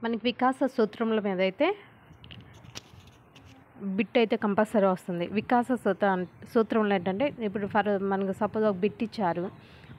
మనకి వికాస సూత్రముల మీద అయితే బిట్ అయితే కంపల్సరీ వస్తుంది. వికాస సూత్రంలో ఏంటంటే ఇప్పుడు మనకు సపోజ్ ఒక బిట్ ఇచ్చారు.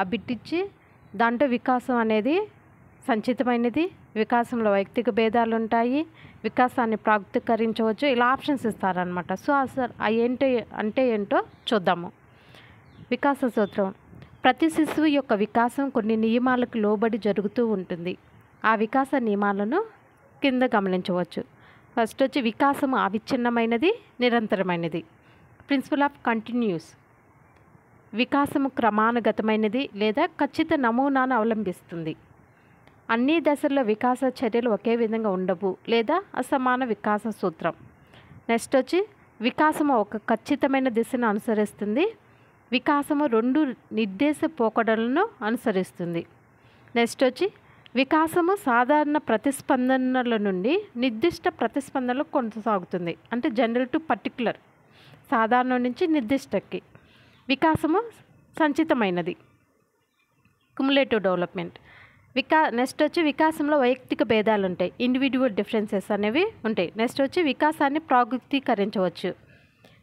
ఆ బిట్ ఇచ్చి దాంట్లో వికాసం అనేది సంచితమైనది, వికాసంలో వైయక్తిక భేదాలు ఉంటాయి, వికాసాన్ని ప్రాప్తీకరించవచ్చు, ఇలా ఆప్షన్స్ ఇస్తారనమాట. సో అసలు ఏంటో చూద్దాము. వికాస సూత్రం: ప్రతి శిశువు యొక్క వికాసం కొన్ని నియమాలకు లోబడి జరుగుతూ ఉంటుంది. ఆ వికాస నియమాలను కింద గమనించవచ్చు. ఫస్ట్ వచ్చి వికాసము అవిచ్ఛిన్నమైనది, నిరంతరమైనది. ప్రిన్సిపల్ ఆఫ్ కంటిన్యూస్: వికాసము క్రమానుగతమైనది లేదా ఖచ్చిత నమూనాను అవలంబిస్తుంది. అన్ని దశల్లో వికాస చర్యలు ఒకే విధంగా ఉండవు లేదా అసమాన వికాస సూత్రం. నెక్స్ట్ వచ్చి వికాసము ఒక ఖచ్చితమైన దిశను అనుసరిస్తుంది. వికాసము 2 నిర్దేశ పోకడలను అనుసరిస్తుంది. నెక్స్ట్ వచ్చి వికాసము సాధారణ ప్రతిస్పందనల నుండి నిర్దిష్ట ప్రతిస్పందనలకు కొనసాగుతుంది. అంటే జనరల్ టు పర్టికులర్, సాధారణం నుంచి నిర్దిష్టకి. వికాసము సంచితమైనది, క్యుములేటివ్ డెవలప్మెంట్. నెక్స్ట్ వచ్చి వికాసంలో వైయక్తిక భేదాలు ఉంటాయి, ఇండివిజువల్ డిఫరెన్సెస్ అనేవి ఉంటాయి. నెక్స్ట్ వచ్చి వికాసాన్ని ప్రాగుక్తీకరించవచ్చు,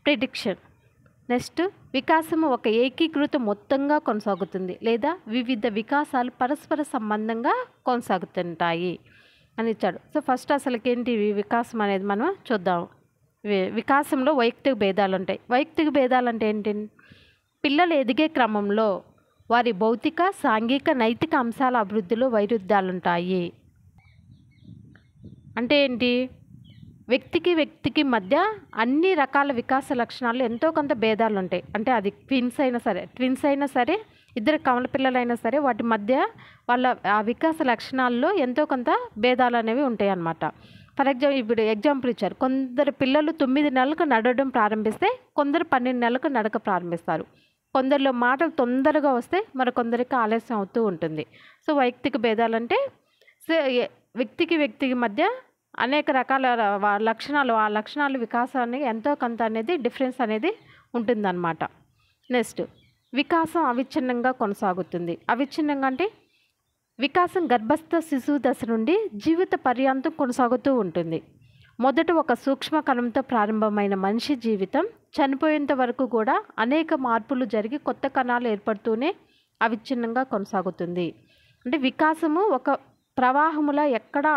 ప్రిడిక్షన్. నెక్స్ట్ వికాసము ఒక ఏకీకృత మొత్తంగా కొనసాగుతుంది లేదా వివిధ వికాసాలు పరస్పర సంబంధంగా కొనసాగుతుంటాయి అని ఇచ్చాడు. సో ఫస్ట్ అసలుకి ఏంటి వికాసం అనేది మనం చూద్దాం. వికాసంలో వైయక్తిక భేదాలు ఉంటాయి. వైయక్తిక భేదాలు అంటే ఏంటి? పిల్లలు ఎదిగే క్రమంలో వారి భౌతిక, సాంఘిక, నైతిక అంశాల అభివృద్ధిలో వైరుధ్యాలు ఉంటాయి. అంటే ఏంటి? వ్యక్తికి మధ్య అన్ని రకాల వికాస లక్షణాలు ఎంతో కొంత భేదాలు ఉంటాయి. అంటే అది ట్విన్స్ అయినా సరే ఇద్దరు కమల పిల్లలైనా సరే వాటి మధ్య వాళ్ళ ఆ వికాస లక్షణాల్లో ఎంతో కొంత భేదాలు అనేవి ఉంటాయి అన్నమాట. ఫర్ ఎగ్జాంపుల్ ఇచ్చారు. కొందరు పిల్లలు 9 నెలలకు నడవడం ప్రారంభిస్తే కొందరు 12 నెలలకు నడక ప్రారంభిస్తారు. కొందరిలో మాటలు తొందరగా వస్తే మరికొందరికి ఆలస్యం అవుతూ ఉంటుంది. సో వైయక్తిక భేదాలు అంటే వ్యక్తికి మధ్య అనేక రకాల లక్షణాలు, ఆ లక్షణాలు వికాసాన్ని ఎంతో కొంత అనేది డిఫరెన్స్ అనేది ఉంటుందన్నమాట. నెక్స్ట్ వికాసం అవిచ్ఛిన్నంగా కొనసాగుతుంది. అవిచ్ఛిన్నంగా అంటే వికాసం గర్భస్థ శిశువు దశ నుండి జీవిత పర్యాంతం కొనసాగుతూ ఉంటుంది. మొదట ఒక సూక్ష్మ కణంతో ప్రారంభమైన మనిషి జీవితం చనిపోయేంత వరకు కూడా అనేక మార్పులు జరిగి కొత్త కణాలు ఏర్పడుతూనే అవిచ్ఛిన్నంగా కొనసాగుతుంది. అంటే వికాసము ఒక ప్రవాహములా ఎక్కడ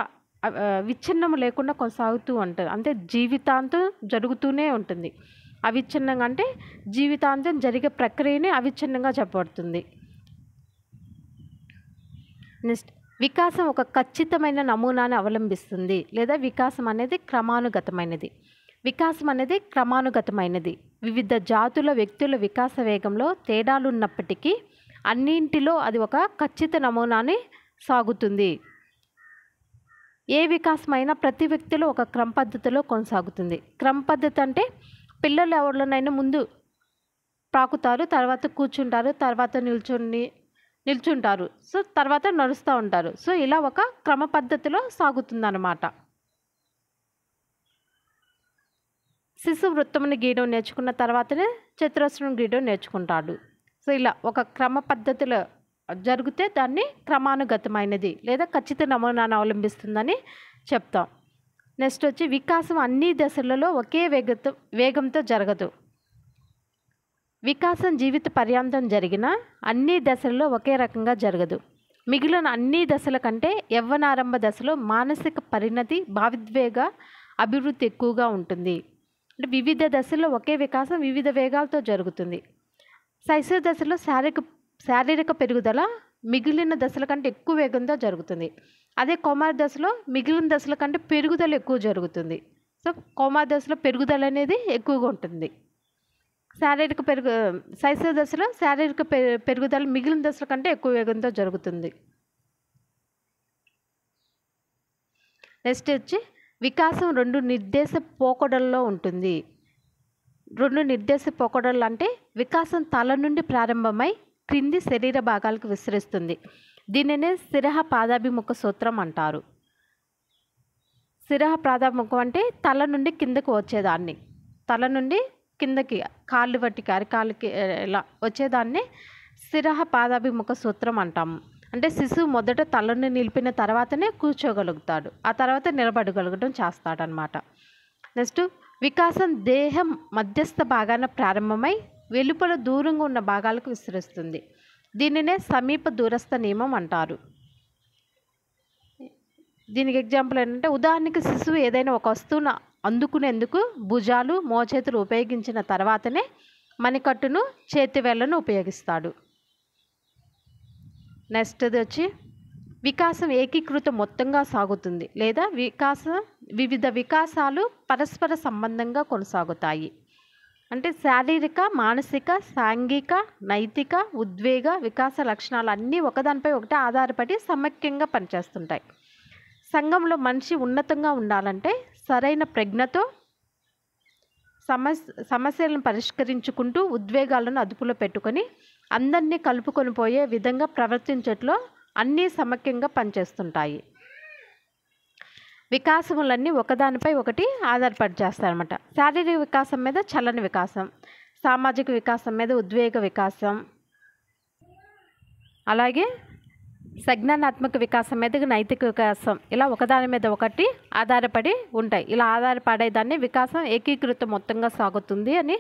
విచ్ఛిన్నం లేకుండా కొనసాగుతూ ఉంటుంది. అంటే జీవితాంతం జరుగుతూనే ఉంటుంది. అవిచ్ఛిన్నంగా అంటే జీవితాంతం జరిగే ప్రక్రియని అవిచ్ఛిన్నంగా చెప్పబడుతుంది. నెక్స్ట్ వికాసం ఒక ఖచ్చితమైన నమూనాను అవలంబిస్తుంది లేదా వికాసం అనేది క్రమానుగతమైనది. వికాసం అనేది క్రమానుగతమైనది. వివిధ జాతుల వ్యక్తుల వికాస వేగంలో తేడాలు ఉన్నప్పటికీ అన్నింటిలో అది ఒక ఖచ్చిత నమూనాని సాగుతుంది. ఏ వికాసమైనా ప్రతి వ్యక్తిలో ఒక క్రమ పద్ధతిలో కొనసాగుతుంది. క్రమ పద్ధతి అంటే పిల్లలు ఎవరిలోనైనా ముందు ప్రాకుతారు, తర్వాత కూర్చుంటారు, తర్వాత నిల్చుంటారు, సో తర్వాత నడుస్తూ ఉంటారు. సో ఇలా ఒక క్రమ పద్ధతిలో సాగుతుందన్నమాట. శిశువు వృత్తముని గీయడం నేర్చుకున్న తర్వాతనే చతురస్రం గీయడం నేర్చుకుంటాడు. సో ఇలా ఒక క్రమ పద్ధతిలో జరిగితే దాన్ని క్రమానుగతమైనది లేదా ఖచ్చిత నమూనాను అవలంబిస్తుందని చెప్తాం. నెక్స్ట్ వచ్చి వికాసం అన్ని దశలలో ఒకే వేగంతో జరగదు. వికాసం జీవిత పర్యాంతం జరిగిన అన్ని దశల్లో ఒకే రకంగా జరగదు. మిగిలిన అన్ని దశల కంటే యవ్వనారంభ దశలో మానసిక పరిణతి, భావోద్వేగ అభివృద్ధి ఎక్కువగా ఉంటుంది. అంటే వివిధ దశల్లో ఒకే వికాసం వివిధ వేగాలతో జరుగుతుంది. శైశవ దశలో శారీరక పెరుగుదల మిగిలిన దశల కంటే ఎక్కువ వేగంతో జరుగుతుంది. అదే కౌమార దశలో మిగిలిన దశల కంటే పెరుగుదల ఎక్కువ జరుగుతుంది. సో కౌమార దశలో పెరుగుదల అనేది ఎక్కువగా ఉంటుంది. శైశవ దశలో శారీరక పెరుగుదల మిగిలిన దశల కంటే ఎక్కువ వేగంతో జరుగుతుంది. నెక్స్ట్ వచ్చి వికాసం 2 నిర్దేశ పోకడల్లో ఉంటుంది. 2 నిర్దేశ పోకడలు అంటే వికాసం తల నుండి ప్రారంభమై క్రింది శరీర భాగాలకు విస్తరిస్తుంది. దీనినే శిరః పాదాభిముఖ సూత్రం అంటారు. శిరః పాదాభిముఖం అంటే తల నుండి కిందకు వచ్చేదాన్ని, తల నుండి కిందకి కాళ్ళు బట్టి అరికాళ్ళకి ఇలా వచ్చేదాన్ని శిరః పాదాభిముఖ సూత్రం అంటాము. అంటే శిశువు మొదట తలను నిలిపిన తర్వాతనే కూర్చోగలుగుతాడు, ఆ తర్వాత నిలబడగలగడం చేస్తాడనమాట. నెక్స్ట్ వికాసం దేహం మధ్యస్థ భాగాన ప్రారంభమై వెలుపల దూరంగా ఉన్న భాగాలకు విస్తరిస్తుంది. దీనినే సమీప దూరస్థ నియమం అంటారు. దీనికి ఎగ్జాంపుల్ ఏంటంటే, ఉదాహరణకి శిశువు ఏదైనా ఒక వస్తువును అందుకునేందుకు భుజాలు మోచేతులు ఉపయోగించిన తర్వాతనే మణికట్టును చేతివేళ్లను ఉపయోగిస్తాడు. నెక్స్ట్ది వచ్చి వికాసం ఏకీకృత మొత్తంగా సాగుతుంది లేదా వివిధ వికాసాలు పరస్పర సంబంధంగా కొనసాగుతాయి. అంటే శారీరక, మానసిక, సాంఘిక, నైతిక, ఉద్వేగ వికాస లక్షణాలు అన్నీ ఒకదానిపై ఒకటి ఆధారపడి సమైక్యంగా పనిచేస్తుంటాయి. సంఘంలో మనిషి ఉన్నతంగా ఉండాలంటే సరైన ప్రజ్ఞతో సమస్యలను పరిష్కరించుకుంటూ ఉద్వేగాలను అదుపులో పెట్టుకొని అందరినీ కలుపుకొని పోయే విధంగా ప్రవర్తించట్లో అన్నీ సమైక్యంగా పనిచేస్తుంటాయి. వికాసములన్నీ ఒకదానిపై ఒకటి ఆధారపడి చేస్తారన్నమాట. శారీరక వికాసం మీద చలన వికాసం, సామాజిక వికాసం మీద ఉద్వేగ వికాసం, అలాగే సంజ్ఞానాత్మక వికాసం మీద నైతిక వికాసం, ఇలా ఒకదాని మీద ఒకటి ఆధారపడి ఉంటాయి. ఇలా ఆధారపడేదాన్ని వికాసం ఏకీకృత మొత్తంగా సాగుతుంది అని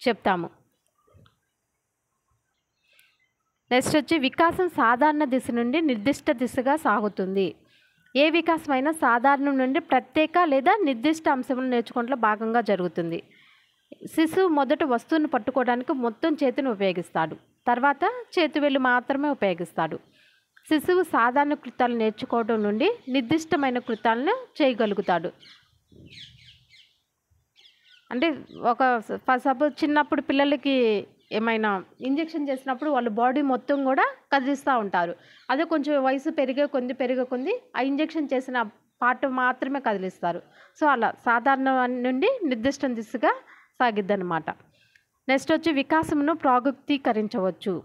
చెప్తాము. నెక్స్ట్ వచ్చి వికాసం సాధారణ దిశ నుండి నిర్దిష్ట దిశగా సాగుతుంది. ఏ వికాసమైనా సాధారణం నుండి ప్రత్యేక లేదా నిర్దిష్ట అంశములను నేర్చుకోవడంలో భాగంగా జరుగుతుంది. శిశువు మొదట వస్తువును పట్టుకోవడానికి మొత్తం చేతిని ఉపయోగిస్తాడు, తర్వాత చేతివేళ్ళు మాత్రమే ఉపయోగిస్తాడు. శిశువు సాధారణ కృత్యాలు నేర్చుకోవడం నుండి నిర్దిష్టమైన కృత్యాలను చేయగలుగుతాడు. అంటే సపోజ్ చిన్నప్పుడు పిల్లలకి ఏమైనా ఇంజెక్షన్ చేసినప్పుడు వాళ్ళ బాడీ మొత్తం కూడా కదిలిస్తూ ఉంటారు. అదే కొంచెం వయసు పెరిగే కొంది ఆ ఇంజెక్షన్ చేసిన పార్ట్ మాత్రమే కదిలిస్తారు. సో అలా సాధారణ నుండి నిర్దిష్ట దిశగా సాగిద్దనమాట. నెక్స్ట్ వచ్చి వికాసమును ప్రాగుక్తీకరించవచ్చు.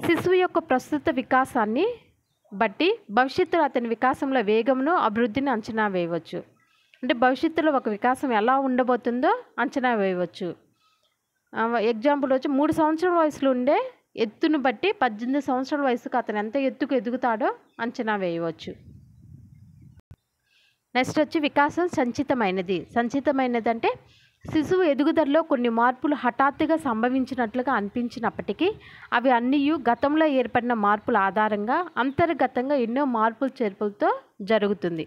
శిశువు యొక్క ప్రస్తుత వికాసాన్ని బట్టి భవిష్యత్తులో అతని వికాసంలో వేగమును అభివృద్ధిని అంచనా వేయవచ్చు. అంటే భవిష్యత్తులో ఒక వికాసం ఎలా ఉండబోతుందో అంచనా వేయవచ్చు. ఎగ్జాంపుల్ వచ్చి 3 సంవత్సరాల వయసులో ఉండే ఎత్తును బట్టి 18 సంవత్సరాల వయసుకు అతను ఎంత ఎత్తుకు ఎదుగుతాడో అంచనా వేయవచ్చు. నెక్స్ట్ వచ్చి వికాసం సంచితమైనది అంటే శిశువు ఎదుగుదలలో కొన్ని మార్పులు హఠాత్తుగా సంభవించినట్లుగా అనిపించినప్పటికీ అవి అన్నీ గతంలో ఏర్పడిన మార్పుల ఆధారంగా అంతర్గతంగా ఎన్నో మార్పులు చేర్పులతో జరుగుతుంది.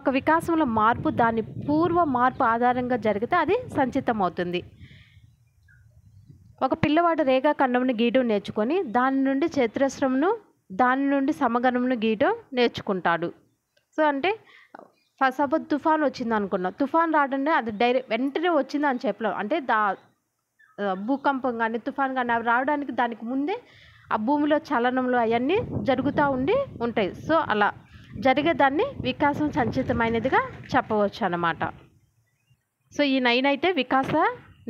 ఒక వికాసంలో మార్పు దాని పూర్వ మార్పు ఆధారంగా జరిగితే అది సంచితమవుతుంది. ఒక పిల్లవాడు రేఖాఖండమును గీయడం నేర్చుకొని దాని నుండి చతురస్రమును, దాని నుండి సమగణమును గీయడం నేర్చుకుంటాడు. సో అంటే సపోజ్ తుఫాన్ వచ్చింది అనుకున్నాం, తుఫాన్ రావడంలో అది వెంటనే వచ్చింది అని చెప్పలేం. అంటే భూకంపం కానీ తుఫాన్ కానీ అవి రావడానికి దానికి ముందే ఆ భూమిలో చలనంలో అవన్నీ జరుగుతూ ఉంటాయి. సో అలా జరిగేదాన్ని వికాసం సంచితమైనదిగా చెప్పవచ్చు అన్నమాట. సో ఈ 9 అయితే వికాస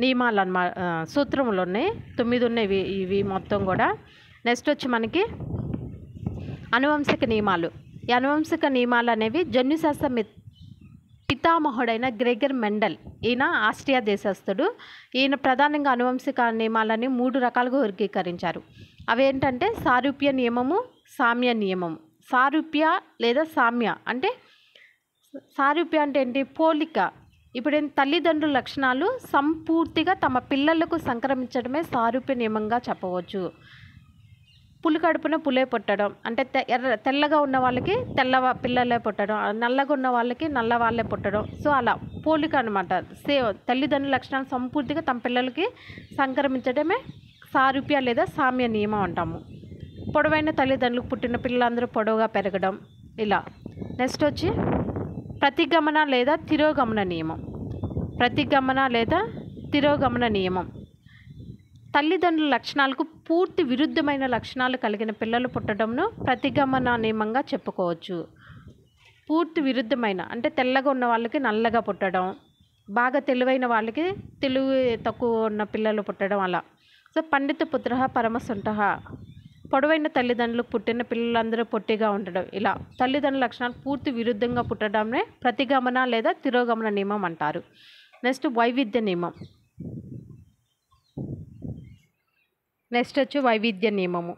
నియమాలు అన్నమాట, సూత్రములు ఉన్నాయి. 9 ఉన్నాయి ఇవి మొత్తం కూడా. నెక్స్ట్ వచ్చి మనకి అనువంశిక నియమాలు. ఈ అనువంశిక నియమాలు అనేవి జన్యుశాస్త్ర పితామహుడైన గ్రెగర్ మెండల్, ఈయన ఆస్ట్రియా దేశస్థుడు. ఈయన ప్రధానంగా అనువంశిక నియమాలని 3 రకాలుగా వర్గీకరించారు. అవేంటంటే సారూప్య నియమము, సామ్య నియమము. సారూప్య లేదా సామ్య అంటే, సారూప్య అంటే ఏంటి? పోలిక. ఇప్పుడు తల్లిదండ్రుల లక్షణాలు సంపూర్తిగా తమ పిల్లలకు సంక్రమించడమే సారూప్య నియమంగా చెప్పవచ్చు. పులి కడుపున పులే పుట్టడం అంటే తెల్లగా ఉన్న వాళ్ళకి తెల్ల పిల్లలే పుట్టడం, నల్లగా ఉన్న వాళ్ళకి నల్ల వాళ్ళే పుట్టడం. సో అలా పోలిక అనమాట. తల్లిదండ్రుల లక్షణాలు సంపూర్తిగా తమ పిల్లలకి సంక్రమించడమే సారూప్య లేదా సామ్య నియమం అంటాము. పొడవైన తల్లిదండ్రులకు పుట్టిన పిల్లలందరూ పొడవుగా పెరగడం ఇలా. నెక్స్ట్ వచ్చి ప్రతిగమన లేదా తిరోగమన నియమం. ప్రతిగమన లేదా తిరోగమన నియమం తల్లిదండ్రుల లక్షణాలకు పూర్తి విరుద్ధమైన లక్షణాలు కలిగిన పిల్లలు పుట్టడంను ప్రతిగమన నియమంగా చెప్పుకోవచ్చు. పూర్తి విరుద్ధమైన అంటే తెల్లగా ఉన్న వాళ్ళకి నల్లగా పుట్టడం, బాగా తెలివైన వాళ్ళకి తెలివి తక్కువ ఉన్న పిల్లలు పుట్టడం అలా. సో పండిత పుత్రః పరమసుంఠః, పొడవైన తల్లిదండ్రులకు పుట్టిన పిల్లలందరూ పొట్టిగా ఉండడం ఇలా. తల్లిదండ్రుల లక్షణాలు పూర్తి విరుద్ధంగా పుట్టడంనే ప్రతిగమన లేదా తిరోగమన నియమం అంటారు. నెక్స్ట్ వైవిధ్య నియమం. నెక్స్ట్ వచ్చి వైవిధ్య నియమము.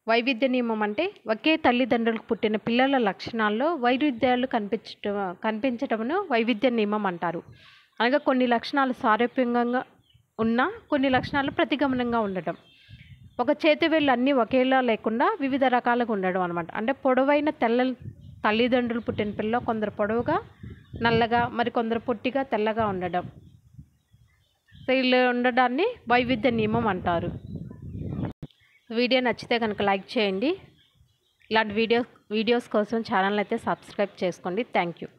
వైవిధ్య నియమం అంటే ఒకే తల్లిదండ్రులకు పుట్టిన పిల్లల లక్షణాల్లో వైరుధ్యాలు కనిపించటమును వైవిధ్య నియమం అంటారు. అనగా కొన్ని లక్షణాలు సారూప్యంగా ఉన్నా కొన్ని లక్షణాలు ప్రతిగమనంగా ఉండటం. ఒక చేతి వేళ్ళు అన్నీ ఒకేలా లేకుండా వివిధ రకాలుగా ఉండడం అనమాట. అంటే పొడవైన తెల్ల తల్లిదండ్రులు పుట్టిన పిల్ల కొందరు పొడవుగా నల్లగా, మరి కొందరు పొట్టిగా తెల్లగా ఉండడం. సో ఇలా ఉండడాన్ని వైవిధ్య నియమం అంటారు. వీడియో నచ్చితే కనుక లైక్ చేయండి. ఇలాంటి వీడియోస్ కోసం ఛానల్ అయితే సబ్స్క్రైబ్ చేసుకోండి. Thank you.